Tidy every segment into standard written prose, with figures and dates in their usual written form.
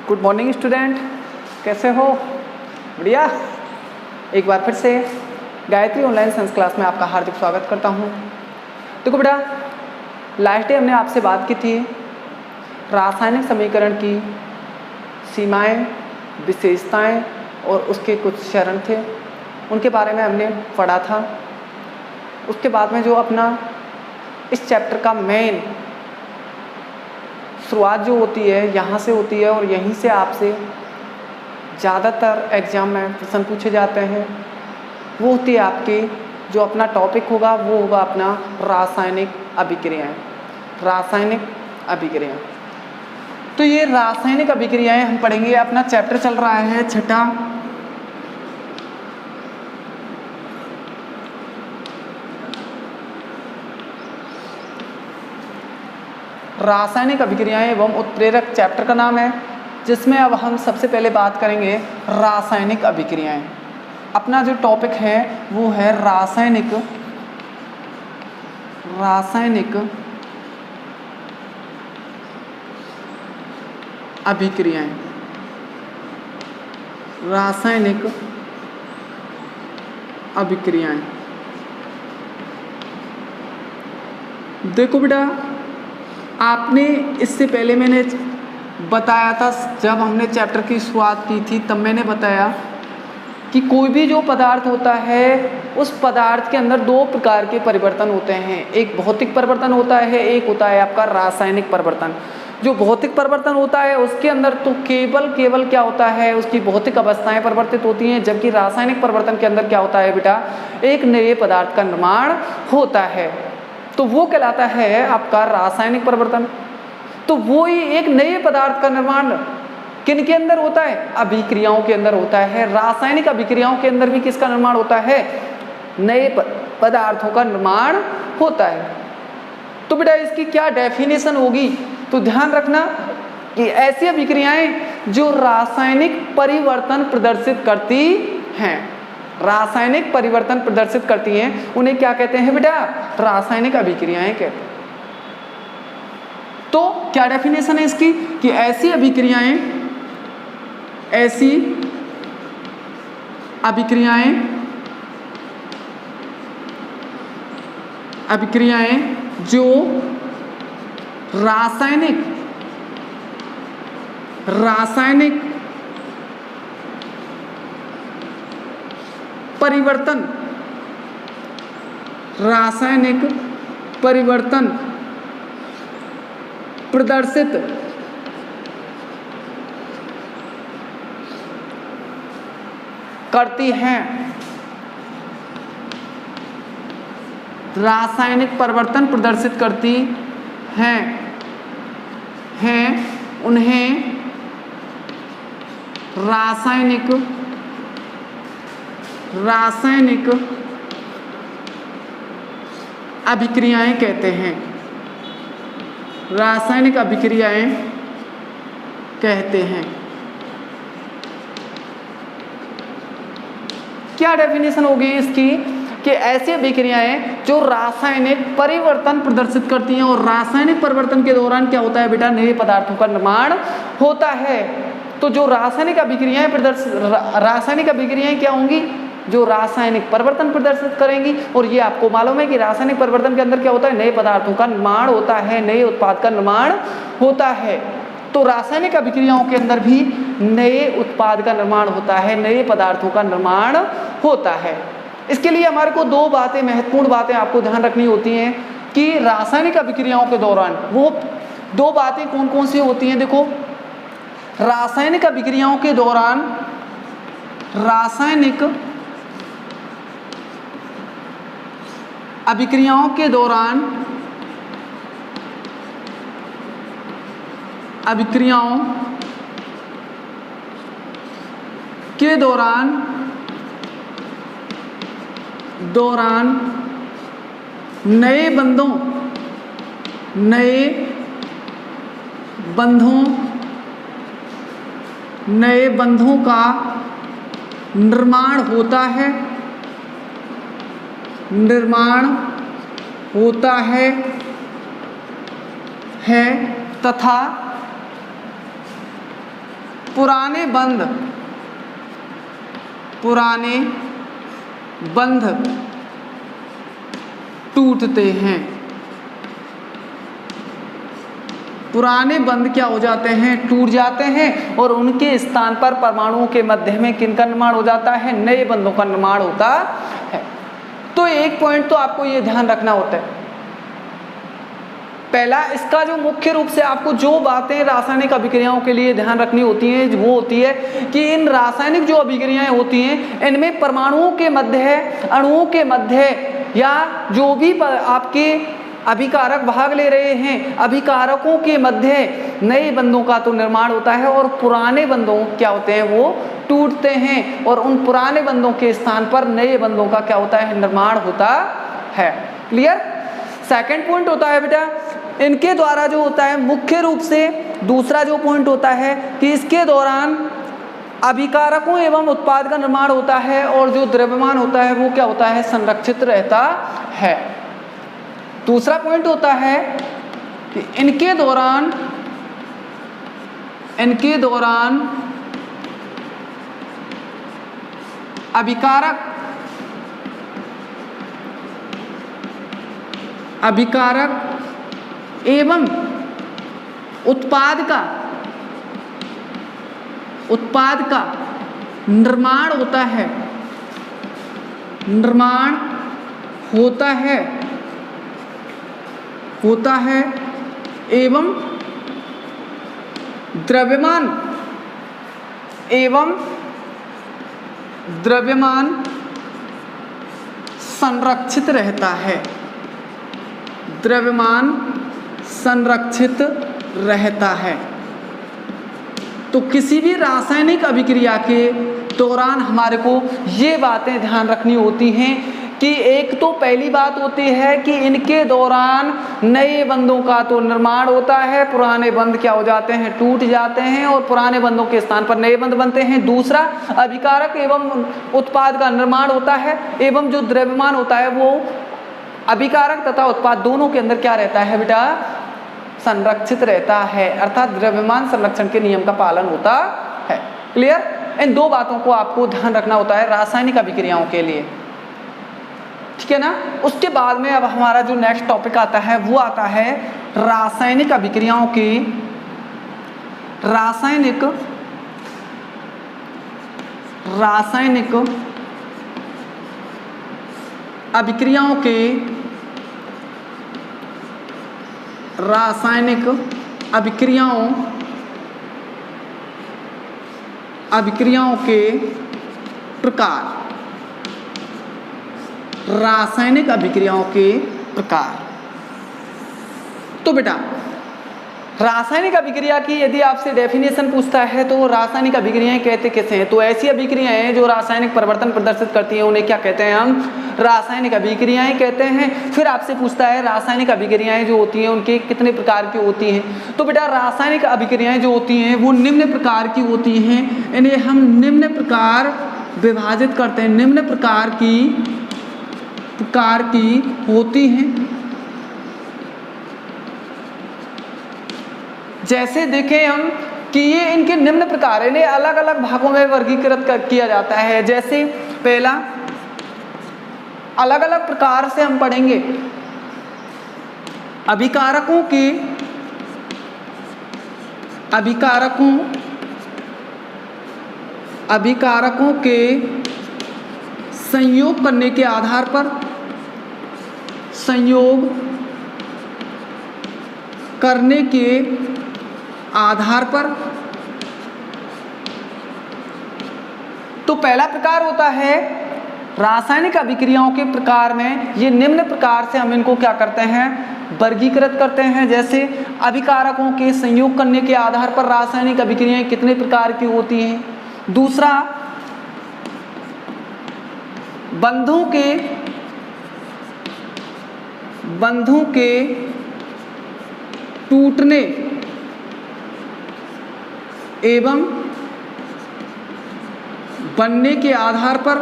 Good morning student, कैसे हो? बढ़िया। एक बार फिर से गायत्री ऑनलाइन साइंस क्लास में आपका हार्दिक स्वागत करता हूँ। देखो बेटा, लास्ट डे हमने आपसे बात की थी रासायनिक समीकरण की सीमाएं, विशेषताएं और उसके कुछ चरण थे, उनके बारे में हमने पढ़ा था। उसके बाद में जो अपना इस चैप्टर का मेन शुरुआत जो होती है यहाँ से होती है और यहीं से आपसे ज़्यादातर एग्ज़ाम में प्रश्न पूछे जाते हैं। वो होती है आपकी जो अपना टॉपिक होगा वो होगा अपना रासायनिक अभिक्रियाएं। रासायनिक अभिक्रियाएं, तो ये रासायनिक अभिक्रियाएं हम पढ़ेंगे। अपना चैप्टर चल रहा है छठा, रासायनिक अभिक्रियाएं एवं उत्प्रेरक चैप्टर का नाम है, जिसमें अब हम सबसे पहले बात करेंगे रासायनिक अभिक्रियाएं। अपना जो टॉपिक है वो है रासायनिक अभिक्रियाएं। रासायनिक अभिक्रियाएं। देखो बेटा, आपने इससे पहले मैंने बताया था, जब हमने चैप्टर की शुरुआत की थी तब मैंने बताया कि कोई भी जो पदार्थ होता है उस पदार्थ के अंदर दो प्रकार के परिवर्तन होते हैं। एक भौतिक परिवर्तन होता है, एक होता है आपका रासायनिक परिवर्तन। जो भौतिक परिवर्तन होता है उसके अंदर तो केवल क्या होता है, उसकी भौतिक अवस्थाएं परिवर्तित होती हैं, जबकि रासायनिक परिवर्तन के अंदर क्या होता है बेटा, एक नए पदार्थ का निर्माण होता है। तो वो कहलाता है आपका रासायनिक परिवर्तन। तो वो ही एक नए पदार्थ का निर्माण किन के अंदर होता है? अभिक्रियाओं के अंदर होता है। रासायनिक अभिक्रियाओं के अंदर भी किसका निर्माण होता है? नए पदार्थों का निर्माण होता है। तो बेटा इसकी क्या डेफिनेशन होगी, तो ध्यान रखना कि ऐसी अभिक्रियाएं जो रासायनिक परिवर्तन प्रदर्शित करती हैं, रासायनिक परिवर्तन प्रदर्शित करती हैं, उन्हें क्या कहते हैं बेटा? रासायनिक अभिक्रियाएं कहते हैं। तो क्या डेफिनेशन है इसकी कि ऐसी अभिक्रियाएं जो रासायनिक परिवर्तन प्रदर्शित करती हैं, रासायनिक परिवर्तन प्रदर्शित करती हैं, उन्हें रासायनिक अभिक्रियाएं कहते हैं। रासायनिक अभिक्रियाएं कहते हैं। क्या डेफिनेशन होगी इसकी कि ऐसी अभिक्रियाएं जो रासायनिक परिवर्तन प्रदर्शित करती हैं और रासायनिक परिवर्तन के दौरान क्या होता है बेटा? नए पदार्थों का निर्माण होता है। तो जो रासायनिक अभिक्रियाएं क्या होंगी? जो रासायनिक परिवर्तन प्रदर्शित करेंगी। और ये आपको मालूम है कि रासायनिक परिवर्तन के अंदर क्या होता है? नए पदार्थों का निर्माण होता है, नए उत्पाद का निर्माण होता है। तो रासायनिक अभिक्रियाओं के अंदर भी नए उत्पाद का निर्माण होता है, नए पदार्थों का निर्माण होता है। इसके लिए हमारे को दो बातें, महत्वपूर्ण बातें आपको ध्यान रखनी होती हैं कि रासायनिक अभिक्रियाओं के दौरान वो दो बातें कौन कौन सी होती हैं। देखो, रासायनिक अभिक्रियाओं के दौरान अभिक्रियाओं के दौरान नए बंधों का निर्माण होता है तथा पुराने बंध टूटते हैं। पुराने बंध क्या हो जाते हैं? टूट जाते हैं और उनके स्थान पर परमाणुओं के मध्य में किनका निर्माण हो जाता है? नए बंधों का निर्माण होता है। तो एक पॉइंट तो आपको ये ध्यान रखना होता है। पहला, इसका जो मुख्य रूप से आपको जो बातें रासायनिक अभिक्रियाओं के लिए ध्यान रखनी होती हैं वो होती है कि इन रासायनिक जो अभिक्रियाएं होती हैं इनमें परमाणुओं के मध्य है, अणुओं के मध्य या जो भी आपके अभिकारक भाग ले रहे हैं अभिकारकों के मध्य नए बंधों का तो निर्माण होता है और पुराने बंधों क्या होते हैं? वो टूटते हैं और उन पुराने बंधों के स्थान पर नए बंधों का क्या होता है? निर्माण होता है। क्लियर? सेकंड पॉइंट होता है बेटा, इनके द्वारा जो होता है मुख्य रूप से दूसरा जो पॉइंट होता है कि इसके दौरान अभिकारकों एवं उत्पाद का निर्माण होता है और जो द्रव्यमान होता है वो क्या होता है? संरक्षित रहता है। दूसरा पॉइंट होता है कि इनके दौरान अभिकारक एवं उत्पाद का निर्माण होता है एवं द्रव्यमान संरक्षित रहता है। द्रव्यमान संरक्षित रहता है। तो किसी भी रासायनिक अभिक्रिया के दौरान हमारे को ये बातें ध्यान रखनी होती हैं कि एक तो पहली बात होती है कि इनके दौरान नए बंधों का तो निर्माण होता है, पुराने बंध क्या हो जाते हैं? टूट जाते हैं और पुराने बंधों के स्थान पर नए बंध बनते हैं। दूसरा, अभिकारक एवं उत्पाद का निर्माण होता है एवं जो द्रव्यमान होता है वो अभिकारक तथा उत्पाद दोनों के अंदर क्या रहता है बेटा? संरक्षित रहता है, अर्थात द्रव्यमान संरक्षण के नियम का पालन होता है। क्लियर? इन दो बातों को आपको ध्यान रखना होता है रासायनिक अभिक्रियाओं के लिए, ठीक है ना। उसके बाद में अब हमारा जो नेक्स्ट टॉपिक आता है वो आता है रासायनिक अभिक्रियाओं की रासायनिक अभिक्रियाओं के रासायनिक अभिक्रियाओं के प्रकार। रासायनिक अभिक्रियाओं के प्रकार। तो बेटा रासायनिक अभिक्रिया की यदि आपसे डेफिनेशन पूछता है तो रासायनिक अभिक्रियाएं कहते किसे हैं? तो ऐसी अभिक्रियाएं जो रासायनिक परिवर्तन प्रदर्शित करती हैं उन्हें क्या कहते हैं? हम रासायनिक अभिक्रियाएं कहते हैं। फिर आपसे पूछता है रासायनिक अभिक्रियाएं जो होती हैं उनके कितने प्रकार की होती हैं? तो बेटा रासायनिक अभिक्रियाएं जो होती हैं वो निम्न प्रकार की होती हैं। इन्हें हम निम्न प्रकार विभाजित करते हैं, निम्न प्रकार की होती हैं। जैसे देखें हम कि ये इनके निम्न प्रकार है, इन्हें अलग अलग भागों में वर्गीकृत किया जाता है। जैसे पहला, अलग अलग प्रकार से हम पढ़ेंगे अभिकारकों के संयोग करने के आधार पर, तो पहला प्रकार होता है रासायनिक अभिक्रियाओं के प्रकार में ये निम्न प्रकार से हम इनको क्या करते हैं? वर्गीकृत करते हैं। जैसे अभिकारकों के संयोग करने के आधार पर रासायनिक अभिक्रियाएं कितने प्रकार की होती हैं। दूसरा, बंधों के टूटने एवं बनने के आधार पर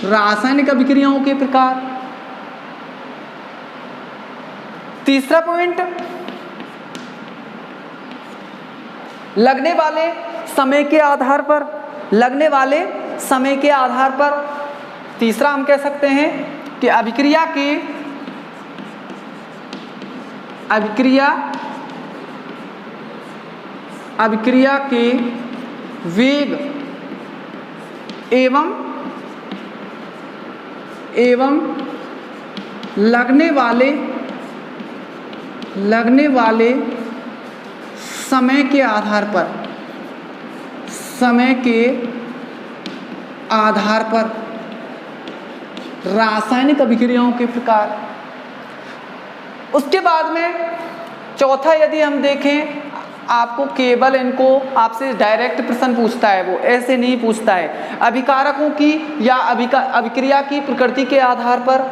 रासायनिक अभिक्रियाओं के प्रकार। तीसरा पॉइंट, लगने वाले समय के आधार पर, लगने वाले समय के आधार पर, तीसरा हम कह सकते हैं कि अभिक्रिया के वेग एवं लगने वाले समय के आधार पर रासायनिक अभिक्रियाओं के प्रकार। उसके बाद में चौथा, यदि हम देखें, आपको केवल इनको आपसे डायरेक्ट प्रश्न पूछता है, वो ऐसे नहीं पूछता है। अभिकारकों की या अभिक्रिया की प्रकृति के आधार पर,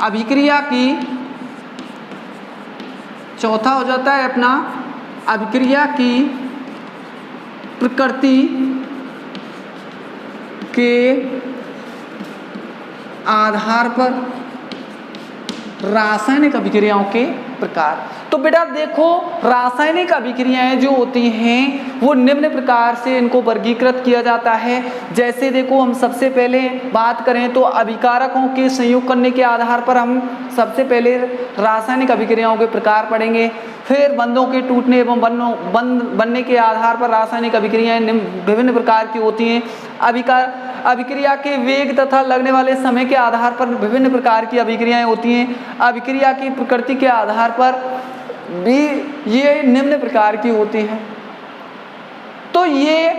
अभिक्रिया की, चौथा हो जाता है अपना, अभिक्रिया की प्रकृति के आधार पर रासायनिक अभिक्रियाओं के प्रकार। तो बेटा देखो, रासायनिक अभिक्रियाएं जो होती हैं वो निम्न प्रकार से इनको वर्गीकृत किया जाता है। जैसे देखो, हम सबसे पहले बात करें तो अभिकारकों के संयोग करने के आधार पर हम सबसे पहले रासायनिक अभिक्रियाओं के प्रकार पढ़ेंगे। फिर बंधों के टूटने एवं बनने के आधार पर रासायनिक अभिक्रियाएं विभिन्न प्रकार की होती हैं। अभिक्रिया के वेग तथा लगने वाले समय के आधार पर विभिन्न प्रकार की अभिक्रियाएं होती हैं। अभिक्रिया की प्रकृति के आधार पर भी ये निम्न प्रकार की होती हैं। तो ये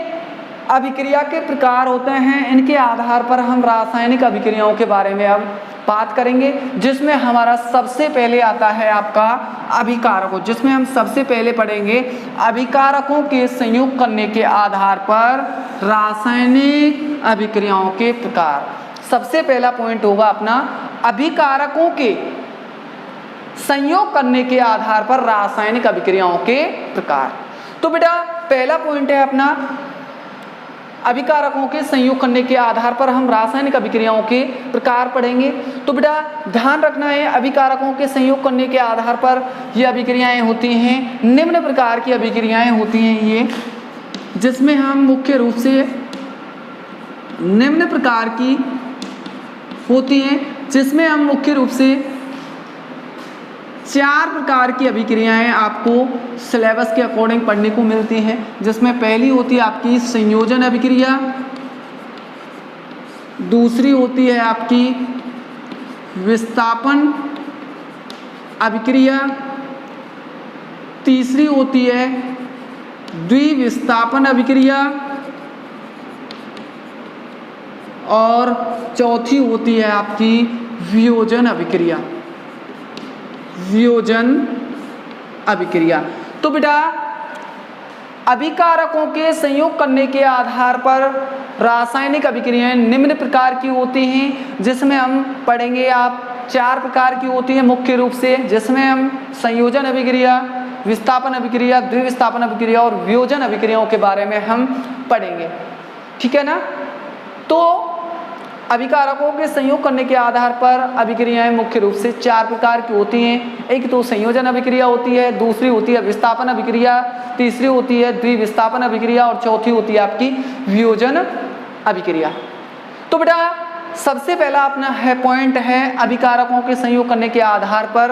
अभिक्रिया के प्रकार होते हैं, इनके आधार पर हम रासायनिक अभिक्रियाओं के बारे में अब बात करेंगे, जिसमें हमारा सबसे पहले आता है आपका अभिकारकों, जिसमें हम सबसे पहले पढ़ेंगे अभिकारकों के संयोग करने के आधार पर रासायनिक अभिक्रियाओं के प्रकार। सबसे पहला पॉइंट होगा अपना अभिकारकों के संयोग करने के आधार पर रासायनिक अभिक्रियाओं के प्रकार। तो बेटा पहला पॉइंट है अपना अभिकारकों के संयोग करने के आधार पर हम रासायनिक अभिक्रियाओं के प्रकार पढ़ेंगे। तो बेटा ध्यान रखना है, अभिकारकों के संयोग करने के आधार पर ये अभिक्रियाएं होती हैं, निम्न प्रकार की अभिक्रियाएं होती हैं ये, जिसमें हम मुख्य रूप से निम्न प्रकार की होती हैं, जिसमें हम मुख्य रूप से 4 प्रकार की अभिक्रियाएं आपको सिलेबस के अकॉर्डिंग पढ़ने को मिलती हैं। जिसमें पहली होती है आपकी संयोजन अभिक्रिया, दूसरी होती है आपकी विस्थापन अभिक्रिया, तीसरी होती है द्विविस्थापन अभिक्रिया और चौथी होती है आपकी वियोजन अभिक्रिया। वियोजन अभिक्रिया। तो बेटा अभिकारकों के संयोग करने के आधार पर रासायनिक अभिक्रियाएं निम्न प्रकार की होती हैं, जिसमें हम पढ़ेंगे आप 4 प्रकार की होती हैं मुख्य रूप से, जिसमें हम संयोजन अभिक्रिया, विस्थापन अभिक्रिया, द्विविस्थापन अभिक्रिया और वियोजन अभिक्रियाओं के बारे में हम पढ़ेंगे। ठीक है ना। तो अभिकारकों के संयोग करने के आधार पर अभिक्रियाएं मुख्य रूप से 4 प्रकार की होती हैं। एक तो संयोजन अभिक्रिया होती है, दूसरी होती है विस्थापन अभिक्रिया, तीसरी होती है द्विविस्थापन अभिक्रिया और चौथी होती है आपकी वियोजन अभिक्रिया। तो बेटा सबसे पहला अपना है पॉइंट है अभिकारकों के संयोग करने के आधार पर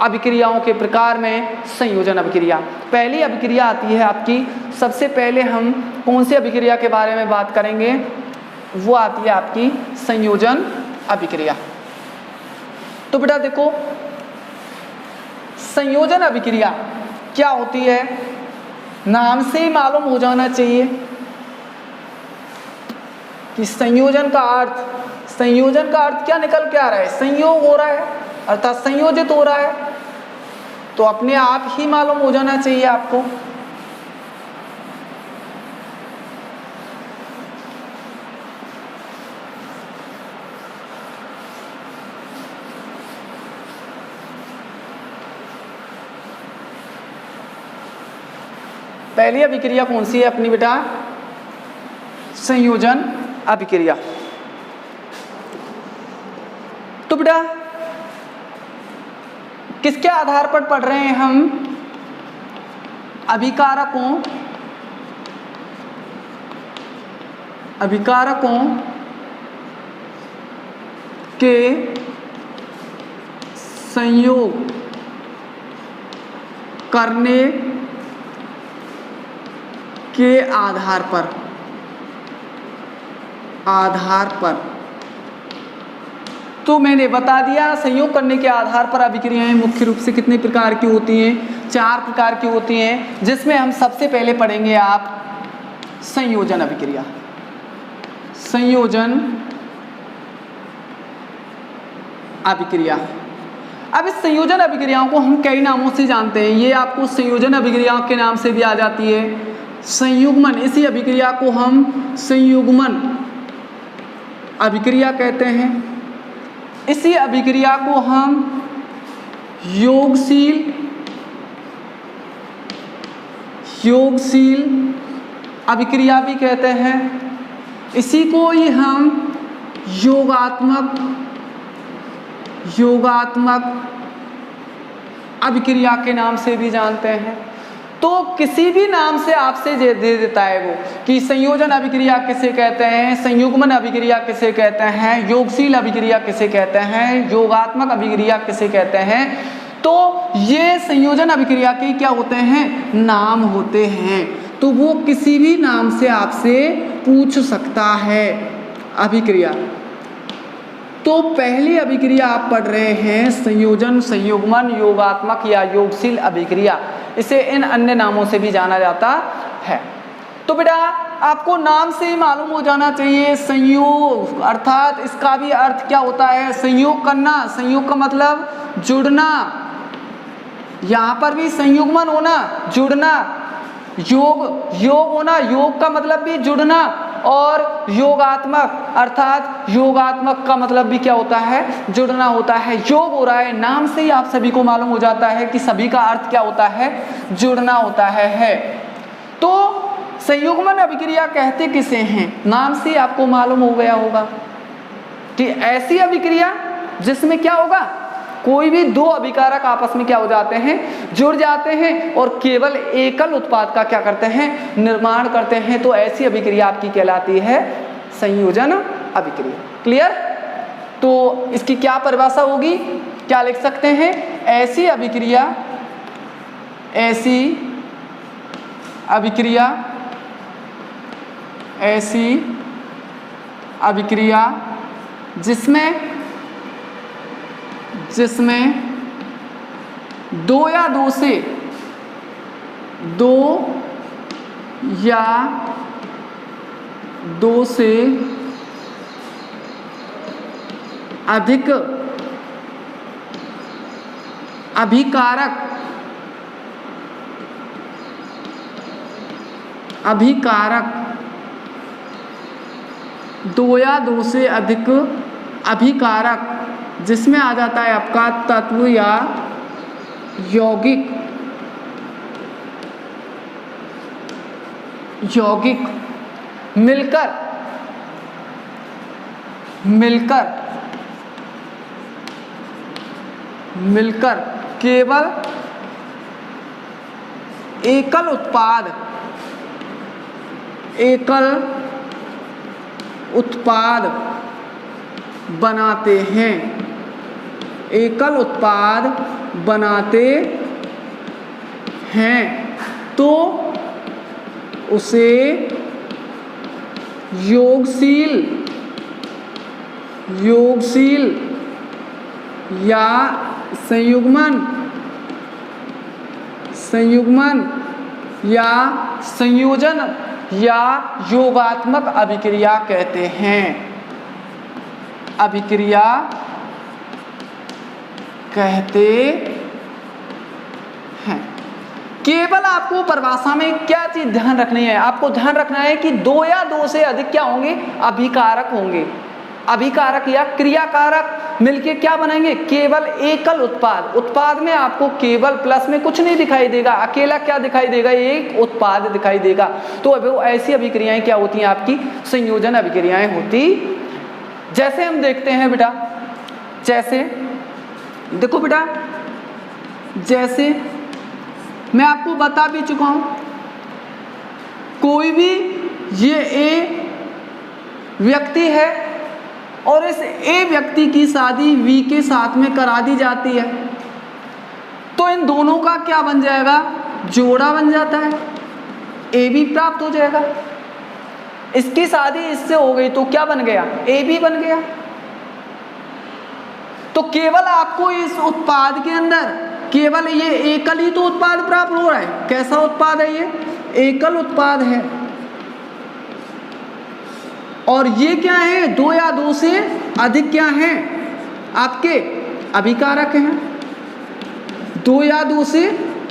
अभिक्रियाओं के प्रकार में संयोजन अभिक्रिया। पहली अभिक्रिया आती है आपकी, सबसे पहले हम कौन सी अभिक्रिया के बारे में बात करेंगे, वो आती है आपकी संयोजन अभिक्रिया। तो बेटा देखो संयोजन अभिक्रिया क्या होती है, नाम से ही मालूम हो जाना चाहिए कि संयोजन का अर्थ क्या निकल के आ रहा है, संयोग हो रहा है अर्थात संयोजित हो रहा है। तो अपने आप ही मालूम हो जाना चाहिए आपको। पहली अभिक्रिया कौन सी है अपनी बेटा, संयोजन अभिक्रिया। तो बेटा किसके आधार पर पढ़ रहे हैं हम? अभिकारकों के संयोग करने के आधार पर तो मैंने बता दिया संयोग करने के आधार पर अभिक्रियाएं मुख्य रूप से कितने प्रकार की होती हैं? 4 प्रकार की होती हैं, जिसमें हम सबसे पहले पढ़ेंगे आप संयोजन अभिक्रिया। संयोजन अभिक्रिया। अब इस संयोजन अभिक्रियाओं को हम कई नामों से जानते हैं। ये आपको संयोजन अभिक्रियाओं के नाम से भी आ जाती है। संयुग्मन, इसी अभिक्रिया को हम संयुग्मन अभिक्रिया कहते हैं। इसी अभिक्रिया को हम योगशील अभिक्रिया भी कहते हैं। इसी को ही हम योगात्मक अभिक्रिया के नाम से भी जानते हैं। तो किसी भी नाम से आपसे दे देता है वो कि संयोजन अभिक्रिया किसे कहते हैं, संयुग्मन अभिक्रिया किसे कहते हैं, योगशील अभिक्रिया किसे कहते हैं, योगात्मक अभिक्रिया किसे कहते हैं। तो ये संयोजन अभिक्रिया के क्या होते हैं? नाम होते हैं। तो वो किसी भी नाम से आपसे पूछ सकता है अभिक्रिया। तो पहली अभिक्रिया आप पढ़ रहे हैं संयोजन, संयुग्मन, योगात्मक या योगशील अभिक्रिया। इसे इन अन्य नामों से भी जाना जाता है। तो बेटा आपको नाम से ही मालूम हो जाना चाहिए संयोग, अर्थात इसका भी अर्थ क्या होता है? संयोग करना। संयोग का मतलब जुड़ना। यहाँ पर भी संयुग्मन होना, जुड़ना। योग होना, योग का मतलब भी जुड़ना। और योगात्मक अर्थात योगात्मक का मतलब भी क्या होता है? जुड़ना होता है। योग हो रहा है, नाम से ही आप सभी को मालूम हो जाता है कि सभी का अर्थ क्या होता है? जुड़ना होता है। तो संयुग्मन अभिक्रिया कहते किसे हैं? नाम से आपको मालूम हो गया होगा कि ऐसी अभिक्रिया जिसमें क्या होगा? कोई भी 2 अभिकारक आपस में क्या हो जाते हैं? जुड़ जाते हैं और केवल एकल उत्पाद का क्या करते हैं? निर्माण करते हैं। तो ऐसी अभिक्रिया आपकी कहलाती है संयोजन अभिक्रिया। क्लियर? तो इसकी क्या परिभाषा होगी? क्या लिख सकते हैं? ऐसी अभिक्रिया जिसमें 2 या 2 से अधिक अभिकारक अभिकारक 2 या 2 से अधिक अभिकारक जिसमें आ जाता है आपका तत्व या यौगिक मिलकर केवल एकल उत्पाद बनाते हैं। एकल उत्पाद बनाते हैं तो उसे योगशील या संयुग्मन या संयोजन या योगात्मक अभिक्रिया कहते हैं। अभिक्रिया कहते हैं। केवल आपको परिभाषा में क्या चीज ध्यान रखनी है? आपको ध्यान रखना है कि 2 या 2 से अधिक क्या होंगे? अभिकारक होंगे। अभिकारक या क्रियाकारक मिलके क्या बनाएंगे? केवल एकल उत्पाद में आपको केवल प्लस में कुछ नहीं दिखाई देगा, अकेला क्या दिखाई देगा? एक उत्पाद दिखाई देगा। तो अब ऐसी अभिक्रियाएं क्या होती हैं? आपकी संयोजन अभिक्रियाएं होती। जैसे हम देखते हैं बेटा, जैसे देखो बेटा, जैसे मैं आपको बता भी चुका हूं, कोई भी ये ए व्यक्ति है और इस ए व्यक्ति की शादी वी के साथ में करा दी जाती है, तो इन दोनों का क्या बन जाएगा, जोड़ा बन जाता है, ए बी प्राप्त हो जाएगा। इसकी शादी इससे हो गई तो क्या बन गया, ए बी बन गया। तो केवल आपको इस उत्पाद के अंदर केवल ये एकल ही तो उत्पाद प्राप्त हो रहा है। कैसा उत्पाद है ये, एकल उत्पाद है। और ये क्या है, दो या दो से अधिक क्या हैं, आपके अभिकारक हैं। दो या दो से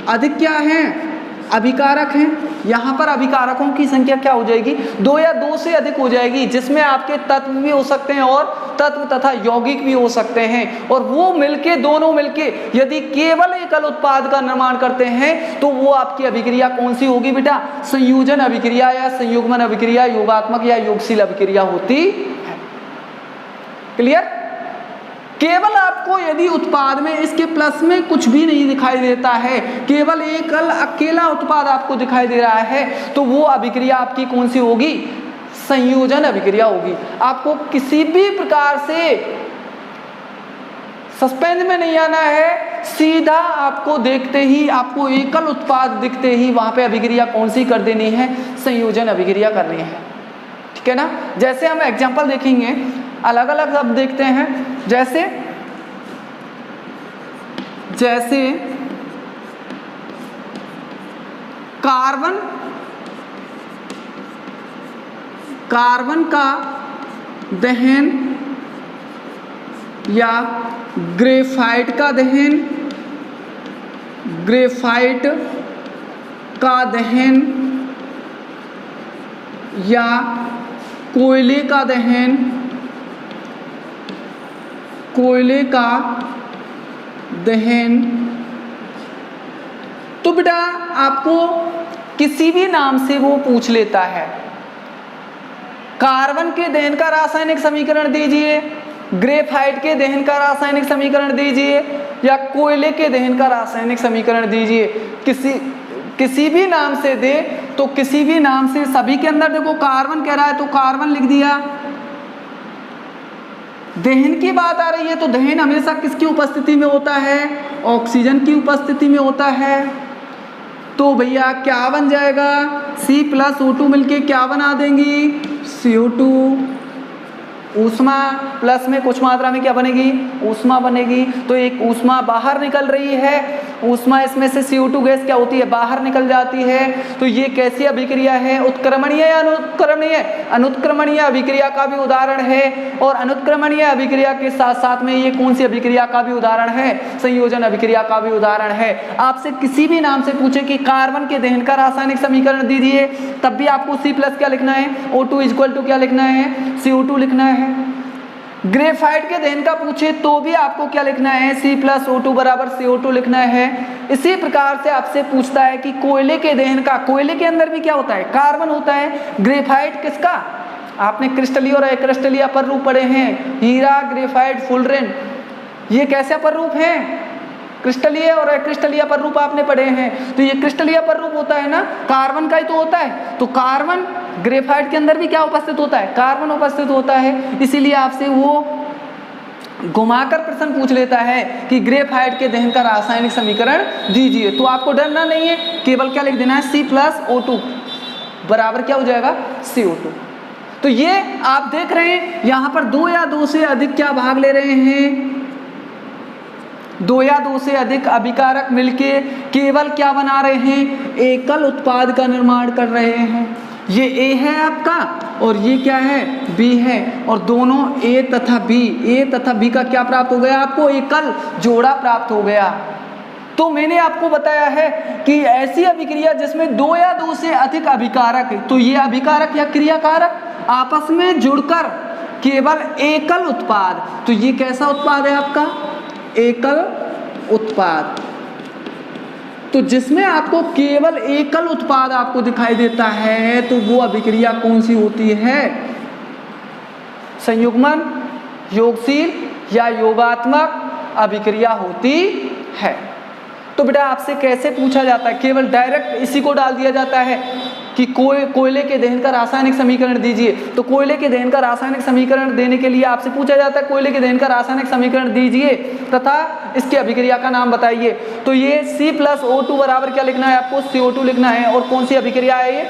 अधिक क्या हैं, अभिकारक हैं। यहाँ पर अभिकारकों की संख्या क्या हो जाएगी, दो या दो से अधिक हो जाएगी, जिसमें आपके तत्व भी हो सकते हैं और तत्व तथा यौगिक भी हो सकते हैं। और वो मिलके, दोनों मिलके यदि केवल एकल उत्पाद का निर्माण करते हैं तो वो आपकी अभिक्रिया कौन सी होगी बेटा, संयोजन अभिक्रिया या संयुग्मन अभिक्रिया, योगात्मक या योगशील अभिक्रिया होती है। क्लियर। केवल आपको यदि उत्पाद में इसके प्लस में कुछ भी नहीं दिखाई देता है, केवल एकल अकेला उत्पाद आपको दिखाई दे रहा है, तो वो अभिक्रिया आपकी कौन सी होगी, संयोजन अभिक्रिया होगी। आपको किसी भी प्रकार से सस्पेंस में नहीं आना है, सीधा आपको देखते ही, आपको एकल उत्पाद दिखते ही वहां पे अभिक्रिया कौन सी कर देनी है, संयोजन अभिक्रिया करनी है। ठीक है ना। जैसे हम एग्जांपल देखेंगे, अलग अलग शब्द देखते हैं। जैसे कार्बन का दहन या ग्रेफाइट का दहन, ग्रेफाइट का दहन या कोयले का दहन, कोयले का दहन। तो बेटा आपको किसी भी नाम से वो पूछ लेता है, कार्बन के दहन का रासायनिक समीकरण दीजिए, ग्रेफाइट के दहन का रासायनिक समीकरण दीजिए, या कोयले के दहन का रासायनिक समीकरण दीजिए। किसी भी नाम से दे तो किसी भी नाम से, सभी के अंदर देखो कार्बन कह रहा है तो कार्बन लिख दिया। दहन की बात आ रही है तो दहन हमेशा किसकी उपस्थिति में होता है, ऑक्सीजन की उपस्थिति में होता है। तो भैया क्या बन जाएगा, C+O2 मिलके क्या बना देंगी, CO2। ऊष्मा प्लस में कुछ मात्रा में क्या बनेगी, ऊष्मा बनेगी। तो एक ऊष्मा बाहर निकल रही है, ऊष्मा इसमें से CO2 गैस क्या होती है, बाहर निकल जाती है। तो ये कैसी अभिक्रिया है, उत्क्रमणीय या अनुत्क्रमणीय, अनुत्क्रमणीय अभिक्रिया का भी उदाहरण है। और अनुत्क्रमणीय अभिक्रिया के साथ साथ में ये कौन सी अभिक्रिया का भी उदाहरण है, संयोजन अभिक्रिया का भी उदाहरण है। आपसे किसी भी नाम से पूछे कि कार्बन के दहन का रासायनिक समीकरण दीजिए, तब भी आपको C+ क्या लिखना है, O2 = क्या लिखना है, CO2 लिखना है। ग्रेफाइट के दहन का पूछे तो भी आपको क्या लिखना है, C+O2 = CO2 लिखना है। इसी प्रकार से आपसे पूछता है कि कोयले के दहन का, कोयले के अंदर भी क्या होता है, कार्बन होता है। ग्रेफाइट किसका, आपने क्रिस्टलीय और अक्रिस्टलीय अपर रूप पढ़े हैं, हीरा, ग्रेफाइट, फुलरेन, ये कैसे अपर रूप हैं, क्रिस्टलीय और अक्रिस्टलीय अपर रूप आपने पढ़े हैं। तो ये क्रिस्टलीय अपर रूप होता है ना, कार्बन का ही तो होता है। तो कार्बन ग्रेफाइट के अंदर भी क्या उपस्थित होता है, कार्बन उपस्थित होता है। इसीलिए आपसे वो घुमाकर प्रश्न पूछ लेता है कि ग्रेफाइट के दहन का रासायनिक समीकरण दीजिए। तो आपको डरना नहीं है, केवल क्या लिख देना है, C+O2 बराबर क्या हो जाएगा, CO2। तो ये आप देख रहे हैं यहाँ पर दो या दो से अधिक क्या भाग ले रहे हैं, दो या दो से अधिक अभिकारक मिलके केवल क्या बना रहे हैं, एकल उत्पाद का निर्माण कर रहे हैं। ये A है आपका और ये क्या है, B है। और दोनों A तथा B का क्या प्राप्त हो गया, आपको एकल जोड़ा प्राप्त हो गया। तो मैंने आपको बताया है कि ऐसी अभिक्रिया जिसमें दो या दो से अधिक अभिकारक, तो ये अभिकारक या क्रियाकारक आपस में जुड़कर केवल एकल उत्पाद, तो ये कैसा उत्पाद है आपका, एकल उत्पाद। तो जिसमें आपको केवल एकल उत्पाद आपको दिखाई देता है तो वो अभिक्रिया कौन सी होती है, संयुग्मन, योगशील या योगात्मक अभिक्रिया होती है। तो बेटा आपसे कैसे पूछा जाता है, केवल डायरेक्ट इसी को डाल दिया जाता है कि कोयले के दहन का रासायनिक समीकरण दीजिए। तो कोयले के दहन का रासायनिक समीकरण देने के लिए आपसे पूछा जाता है कोयले के दहन का रासायनिक समीकरण दीजिए तथा इसकी अभिक्रिया का नाम बताइए। तो ये C+O2 बराबर क्या लिखना है आपको, CO2 लिखना है। और कौन सी अभिक्रिया है ये,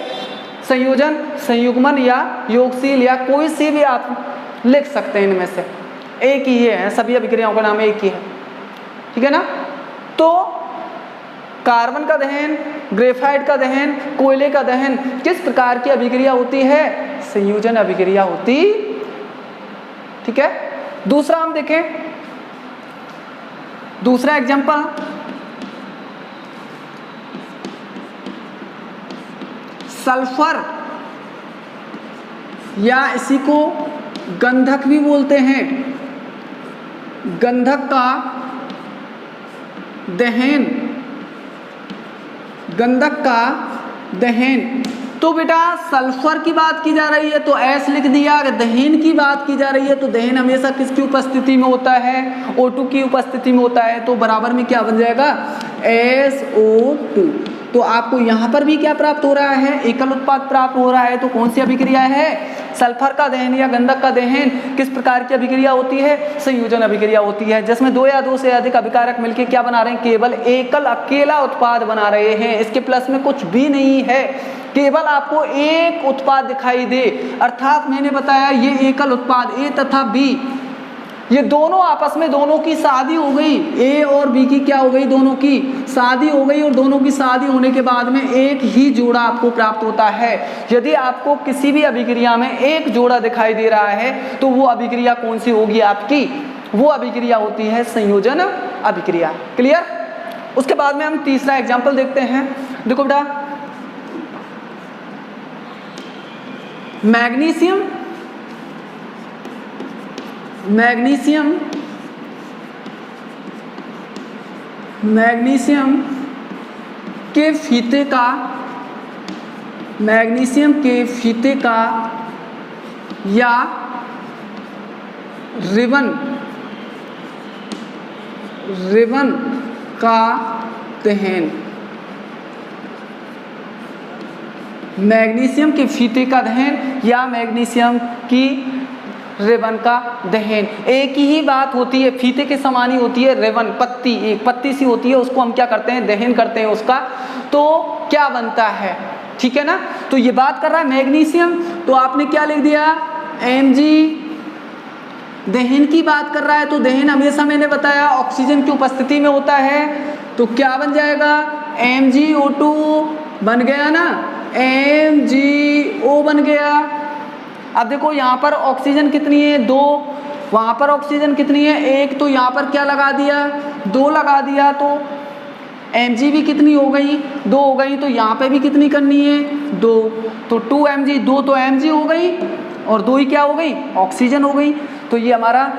संयोजन, संयुग्मन या योगशील या कोई सी भी आप लिख सकते हैं, इनमें से एक ही है, सभी अभिक्रियाओं का नाम एक ही है, ठीक है ना। तो कार्बन का दहन, ग्रेफाइट का दहन, कोयले का दहन किस प्रकार की अभिक्रिया होती है, संयोजन अभिक्रिया होती, ठीक है। दूसरा हम देखें, दूसरा एग्जांपल, सल्फर या इसी को गंधक भी बोलते हैं, गंधक का दहन, गंधक का दहन। तो बेटा सल्फर की बात की जा रही है तो S लिख दिया, अगर दहन की बात की जा रही है तो दहन हमेशा किसकी उपस्थिति में होता है, O2 की उपस्थिति में होता है। तो बराबर में क्या बन जाएगा, SO2। तो आपको यहाँ पर भी क्या प्राप्त हो रहा है, एकल उत्पाद प्राप्त हो रहा है। तो कौन सी अभिक्रिया है, सल्फर का दहन या गंधक का दहन किस प्रकार की अभिक्रिया होती है, संयोजन अभिक्रिया होती है, जिसमें दो या दो से अधिक अभिकारक मिलकर क्या बना रहे हैं, केवल एकल अकेला उत्पाद बना रहे हैं। इसके प्लस में कुछ भी नहीं है, केवल आपको एक उत्पाद दिखाई दे, अर्थात मैंने बताया ये एकल उत्पाद A तथा B, ये दोनों आपस में दोनों की शादी हो गई, A और B की क्या हो गई, दोनों की शादी हो गई। और दोनों की शादी होने के बाद में एक ही जोड़ा आपको प्राप्त होता है। यदि आपको किसी भी अभिक्रिया में एक जोड़ा दिखाई दे रहा है तो वो अभिक्रिया कौन सी होगी आपकी, वो अभिक्रिया होती है संयोजन अभिक्रिया। क्लियर। उसके बाद में हम तीसरा एग्जाम्पल देखते हैं। देखो बेटा, मैग्नीशियम, मैग्नीशियम, मैग्नीशियम के फीते का, मैग्नीशियम के फीते का या रिबन, रिबन का दहन, मैग्नीशियम के फीते का दहन या मैग्नीशियम की रिबन का दहन, एक ही बात होती है, फीते के समान ही होती है। रिबन पत्ती, एक पत्ती सी होती है, उसको हम क्या करते हैं, दहन करते हैं उसका, तो क्या बनता है, ठीक है ना। तो ये बात कर रहा है मैग्नीशियम, तो आपने क्या लिख दिया, Mg। दहन की बात कर रहा है तो दहन हमेशा मैंने बताया ऑक्सीजन की उपस्थिति में होता है, तो क्या बन जाएगा, MgO2 बन गया ना, MgO बन गया। अब देखो यहाँ पर ऑक्सीजन कितनी है, 2, वहाँ पर ऑक्सीजन कितनी है, 1, तो यहाँ पर क्या लगा दिया, 2 लगा दिया, तो Mg भी कितनी हो गई, 2 हो गई। तो यहाँ पे भी कितनी करनी है, 2, तो 2Mg, 2 तो Mg हो गई और 2 ही क्या हो गई, ऑक्सीजन हो गई। तो ये हमारा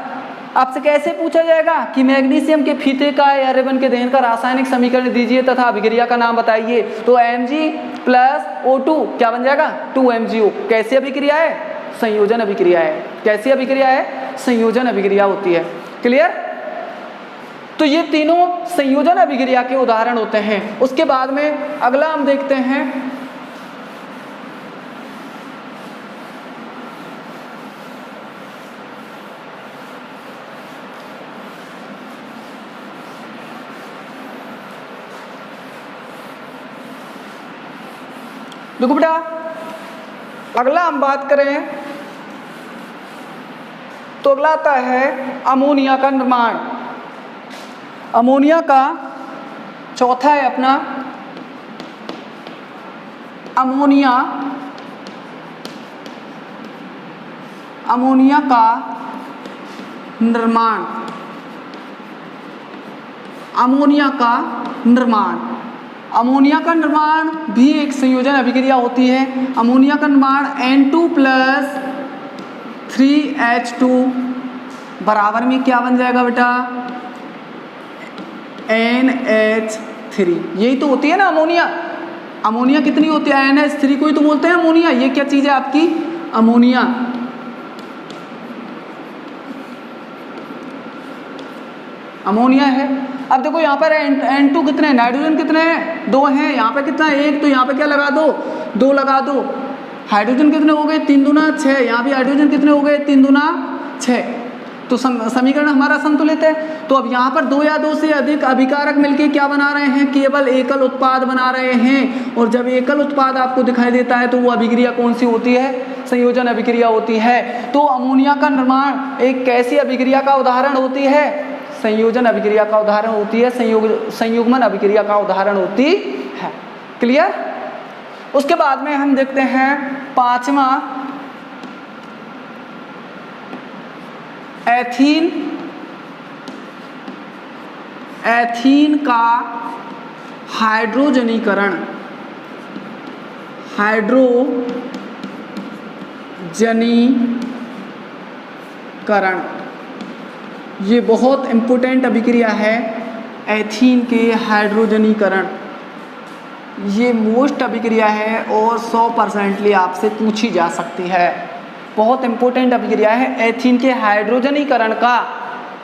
आपसे कैसे पूछा जाएगा कि मैग्नीशियम के फीते का या रिबन के दहन का रासायनिक समीकरण दीजिए तथा अभिक्रिया का नाम बताइए। तो Mg+O2 क्या बन जाएगा, 2MgO। कैसी अभिक्रिया है, संयोजन अभिक्रिया है। कैसी अभिक्रिया है, संयोजन अभिक्रिया होती है। क्लियर। तो ये तीनों संयोजन अभिक्रिया के उदाहरण होते हैं। उसके बाद में अगला हम देखते हैं देखो बेटा, अगला हम बात करें तो अगला आता है अमोनिया का निर्माण। अमोनिया का चौथा है अपना अमोनिया, अमोनिया का निर्माण, अमोनिया का निर्माण। अमोनिया का निर्माण भी एक संयोजन अभिक्रिया होती है। अमोनिया का निर्माण N2+3H2 बराबर में क्या बन जाएगा बेटा, NH3। यही तो होती है ना अमोनिया। अमोनिया कितनी होती है, NH3 को ही तो बोलते हैं अमोनिया। ये क्या चीज़ है आपकी, अमोनिया। अमोनिया है। अब देखो यहाँ पर N2 कितने हैं, नाइट्रोजन कितने हैं, 2 हैं। यहाँ पे कितना है, 1, तो यहाँ पे क्या लगा दो, 2 लगा दो। हाइड्रोजन कितने हो गए, 3 दूना 6। यहाँ भी हाइड्रोजन कितने हो गए, 3 दूना 6। तो समीकरण हमारा संतुलित है। तो अब यहाँ पर 2 या 2 से अधिक अभिकारक मिलके क्या बना रहे हैं, केवल एकल उत्पाद बना रहे हैं। और जब एकल उत्पाद आपको दिखाई देता है तो वो अभिक्रिया कौन सी होती है, संयोजन अभिक्रिया होती है। तो अमोनिया का निर्माण एक कैसी अभिक्रिया का उदाहरण होती है, संयोजन अभिक्रिया का उदाहरण होती है, संयुग्मन अभिक्रिया का उदाहरण होती है। क्लियर। उसके बाद में हम देखते हैं 5वां, एथीन। एथीन का हाइड्रोजनीकरण, हाइड्रोजनीकरण ये बहुत इम्पोर्टेंट अभिक्रिया है। एथीन के हाइड्रोजनीकरण ये मोस्ट अभिक्रिया है और 100% आपसे पूछी जा सकती है। बहुत इम्पोर्टेंट अभिक्रिया है। एथीन के हाइड्रोजनीकरण का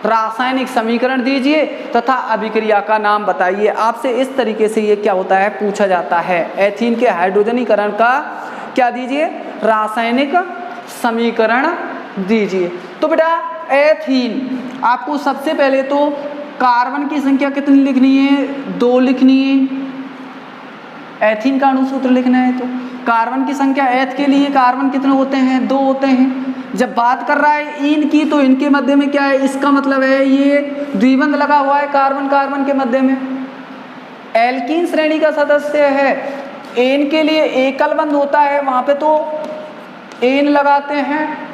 रासायनिक समीकरण दीजिए तथा अभिक्रिया का नाम बताइए। आपसे इस तरीके से ये क्या होता है, पूछा जाता है। एथीन के हाइड्रोजनीकरण का क्या दीजिए, रासायनिक समीकरण दीजिए। तो बेटा एथीन आपको सबसे पहले तो कार्बन की संख्या कितनी लिखनी है, 2 लिखनी है। एथीन का अणुसूत्र लिखना है तो कार्बन की संख्या, एथ के लिए कार्बन कितने होते हैं, 2 होते हैं। जब बात कर रहा है इन की तो इनके मध्य में क्या है, इसका मतलब है ये द्विबंध लगा हुआ है कार्बन कार्बन के मध्य में। एल्कीन श्रेणी का सदस्य है। एन के लिए एकल बंध होता है, वहां पे तो एन लगाते हैं।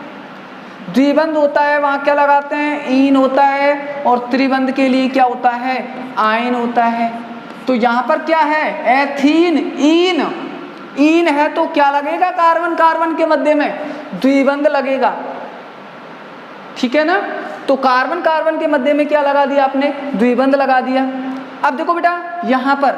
द्विबंध होता है वहां क्या लगाते हैं, ईन होता है। और त्रिबंध के लिए क्या होता है, आयन होता है। तो यहाँ पर क्या है, एथीन ईन, ईन है तो क्या लगेगा, कार्बन कार्बन के मध्य में द्विबंध लगेगा। ठीक है ना। तो कार्बन कार्बन के मध्य में क्या लगा दिया आपने, द्विबंध लगा दिया। अब देखो बेटा यहाँ पर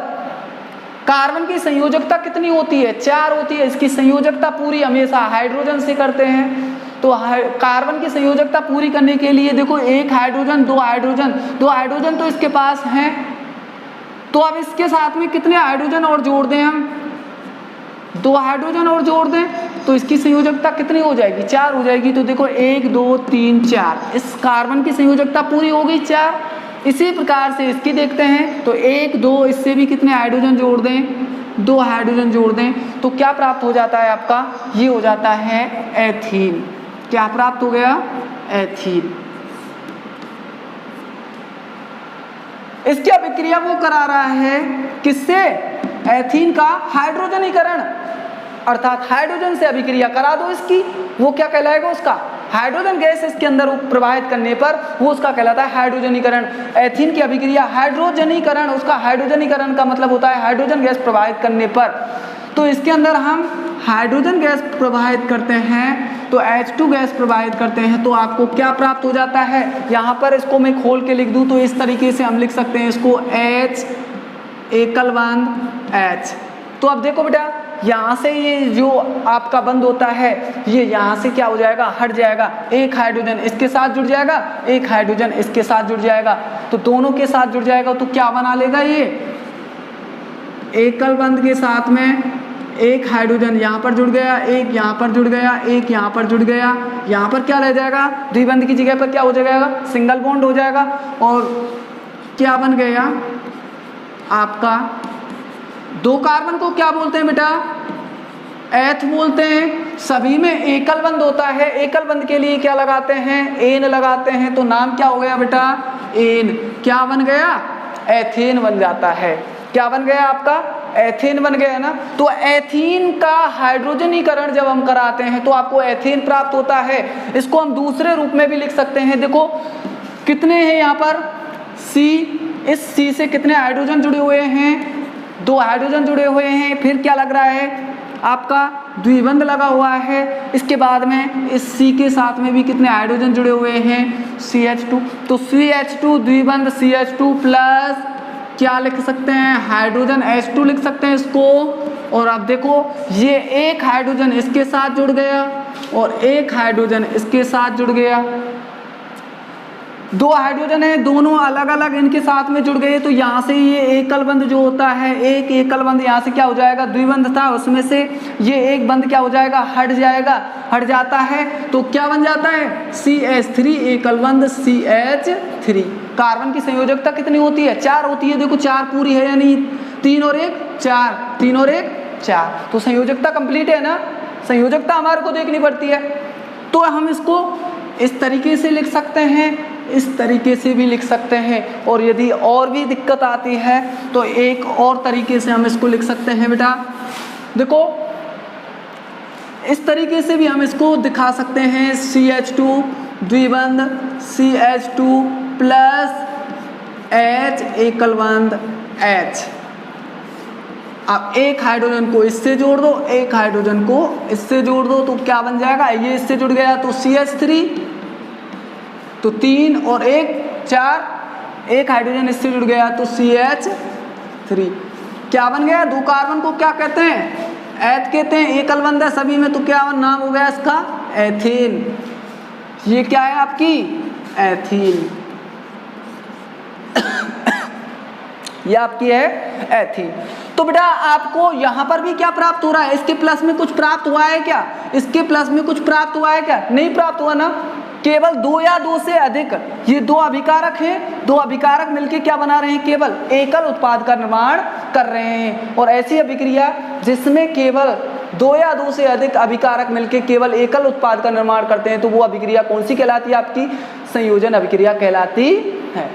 कार्बन की संयोजकता कितनी होती है, 4 होती है। इसकी संयोजकता पूरी हमेशा हाइड्रोजन से करते हैं। तो कार्बन की संयोजकता पूरी करने के लिए देखो 1 हाइड्रोजन 2 हाइड्रोजन, 2 हाइड्रोजन तो इसके पास हैं। तो अब इसके साथ में कितने हाइड्रोजन और जोड़ दें हम, 2 हाइड्रोजन और जोड़ दें तो इसकी संयोजकता कितनी हो जाएगी, 4 हो जाएगी। तो देखो 1 2 3 4, इस कार्बन की संयोजकता पूरी हो गई 4। इसी प्रकार से इसकी देखते हैं तो 1 2, इससे भी कितने हाइड्रोजन जोड़ दें, 2 हाइड्रोजन जोड़ दें तो क्या प्राप्त हो जाता है आपका, ये हो जाता है एथीन। क्या प्राप्त हो गया, एथीन। इसकी अभिक्रिया वो करा रहा है किससे, एथीन का हाइड्रोजनीकरण, अर्थात हाइड्रोजन से अभिक्रिया करा दो इसकी, वो क्या कहलाएगा, उसका हाइड्रोजन गैस इसके अंदर प्रवाहित करने पर वो उसका कहलाता है हाइड्रोजनीकरण। एथीन की अभिक्रिया हाइड्रोजनीकरण, उसका हाइड्रोजनीकरण का मतलब होता है हाइड्रोजन गैस प्रवाहित करने पर। तो इसके अंदर हम हाइड्रोजन गैस प्रवाहित करते हैं तो H2 गैस प्रवाहित करते हैं तो आपको क्या प्राप्त हो जाता है। यहाँ पर इसको मैं खोल के लिख दूँ तो इस तरीके से हम लिख सकते हैं इसको H एकल बंध H। तो अब देखो बेटा यहाँ से ये जो आपका बंध होता है ये यहाँ से क्या हो जाएगा, हट जाएगा। एक हाइड्रोजन इसके साथ जुड़ जाएगा, एक हाइड्रोजन इसके साथ जुड़ जाएगा, तो दोनों के साथ जुड़ जाएगा तो क्या बना लेगा, ये एकल बंध के साथ में एक हाइड्रोजन यहाँ पर जुड़ गया, एक यहाँ पर जुड़ गया, एक यहाँ पर जुड़ गया। यहाँ पर क्या रह जाएगा, द्विबंध की जगह पर क्या हो जाएगा, सिंगल बॉन्ड हो जाएगा। और क्या बन गया आपका, 2 कार्बन को क्या बोलते हैं बेटा, एथ बोलते हैं। सभी में एकल बंध होता है, एकल बंध के लिए क्या लगाते हैं, एन लगाते हैं। तो नाम क्या हो गया बेटा, एन। क्या बन गया, एथेन बन जाता है। क्या बन गया आपका, एथेन बन गया ना। तो एथीन का हाइड्रोजनीकरण जब हम कराते हैं तो आपको एथेन प्राप्त होता है। इसको हम दूसरे रूप में भी लिख सकते हैं। देखो कितने हैं यहाँ पर, C, इस C से कितने हाइड्रोजन जुड़े हुए हैं, 2 हाइड्रोजन जुड़े हुए हैं। फिर क्या लग रहा है आपका, द्विबंध लगा हुआ है। इसके बाद में इस C के साथ में भी कितने हाइड्रोजन जुड़े हुए हैं, CH2। तो CH2 द्विबंध CH2 प्लस क्या लिख सकते हैं, हाइड्रोजन H2 लिख सकते हैं इसको। और अब देखो ये एक हाइड्रोजन इसके साथ जुड़ गया और एक हाइड्रोजन इसके साथ जुड़ गया। दो हाइड्रोजन है, दोनों अलग अलग इनके साथ में जुड़ गए, तो यहाँ से ये एकल बंध जो होता है, एक एकल बंध यहाँ से क्या हो जाएगा, द्विबंध था, उसमें से ये एक बंध क्या हो जाएगा, हट जाएगा, हट जाता है, तो क्या बन जाता है, CH3 एकल बंध CH3। कार्बन की संयोजकता कितनी होती है, 4 होती है। देखो 4 पूरी है या नहीं, 3 और 1 4, 3 और 1 4, तो संयोजकता कंप्लीट है ना, संयोजकता हमारे को देखनी पड़ती है। तो हम इसको इस तरीके से लिख सकते हैं, इस तरीके से भी लिख सकते हैं, और यदि और भी दिक्कत आती है तो एक और तरीके से हम इसको लिख सकते हैं बेटा। देखो इस तरीके से भी हम इसको दिखा सकते हैं, CH2 द्विबंध CH2 प्लस H एकल बंध H। अब एक हाइड्रोजन को इससे जोड़ दो, एक हाइड्रोजन को इससे जोड़ दो, तो क्या बन जाएगा, ये इससे जुड़ गया तो CH3, तो 3 और 1 4, एक हाइड्रोजन इससे जुड़ गया तो CH3। क्या बन गया, दो कार्बन को क्या कहते हैं, एथ कहते हैं, एकल बंध है सभी में, तो क्या नाम हो गया इसका, एथेन। ये क्या है आपकी, एथीन, ये आपकी है एथीन। तो बेटा आपको यहाँ पर भी क्या प्राप्त हो रहा है, इसके प्लस में कुछ प्राप्त हुआ है क्या, इसके प्लस में कुछ प्राप्त हुआ है क्या, नहीं प्राप्त हुआ ना, केवल 2 या 2 से अधिक, ये 2 अभिकारक हैं, 2 अभिकारक मिलके क्या बना रहे हैं, केवल एकल उत्पाद का निर्माण कर रहे हैं। और ऐसी अभिक्रिया जिसमें केवल 2 या 2 से अधिक अभिकारक मिलके केवल एकल उत्पाद का निर्माण करते हैं, तो वो अभिक्रिया कौन सी कहलाती है, आपकी संयोजन अभिक्रिया कहलाती है।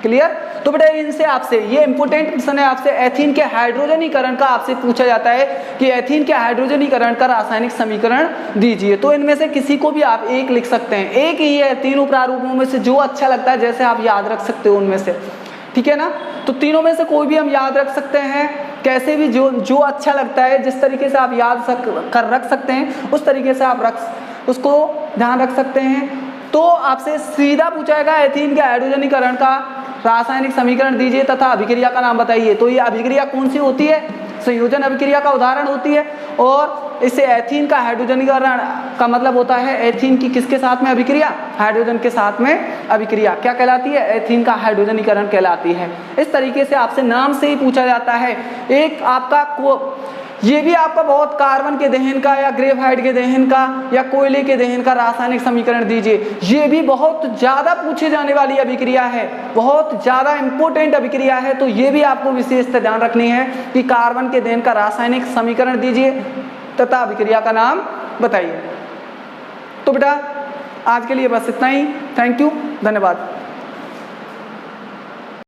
क्लियर। तो बेटा इनसे आपसे ये इंपोर्टेंट क्वेश्चन है, आपसे एथीन के हाइड्रोजनीकरण का आपसे पूछा जाता है कि एथीन के हाइड्रोजनीकरण का रासायनिक समीकरण दीजिए। तो इनमें से किसी को भी आप एक लिख सकते हैं, एक ही है तीनों प्रारूपों में से जो अच्छा लगता है, जैसे आप याद रख सकते हो उनमें से, ठीक है ना। तो तीनों में से कोई भी हम याद रख सकते हैं, कैसे भी जो अच्छा लगता है, जिस तरीके से आप याद रख सकते हैं उस तरीके से आप उसको ध्यान रख सकते हैं। तो आपसे सीधा पूछा जाएगा एथीन के हाइड्रोजनीकरण का रासायनिक समीकरण दीजिए तथा अभिक्रिया का नाम बताइए। तो ये अभिक्रिया कौन सी होती है, संयोजन अभिक्रिया का उदाहरण होती है। और इससे एथीन का हाइड्रोजनीकरण का मतलब होता है एथीन की किसके साथ में अभिक्रिया, हाइड्रोजन के साथ में अभिक्रिया क्या कहलाती है, एथीन का हाइड्रोजनीकरण कहलाती है। इस तरीके से आपसे नाम से ही पूछा जाता है। एक आपका ये भी आपका बहुत कार्बन के दहन का या ग्रेफाइट के दहन का या कोयले के दहन का रासायनिक समीकरण दीजिए, ये भी बहुत ज़्यादा पूछे जाने वाली अभिक्रिया है, बहुत ज़्यादा इंपॉर्टेंट अभिक्रिया है। तो ये भी आपको विशेषता ध्यान रखनी है कि कार्बन के दहन का रासायनिक समीकरण दीजिए तथा अभिक्रिया का नाम बताइए। तो बेटा आज के लिए बस इतना ही। थैंक यू, धन्यवाद।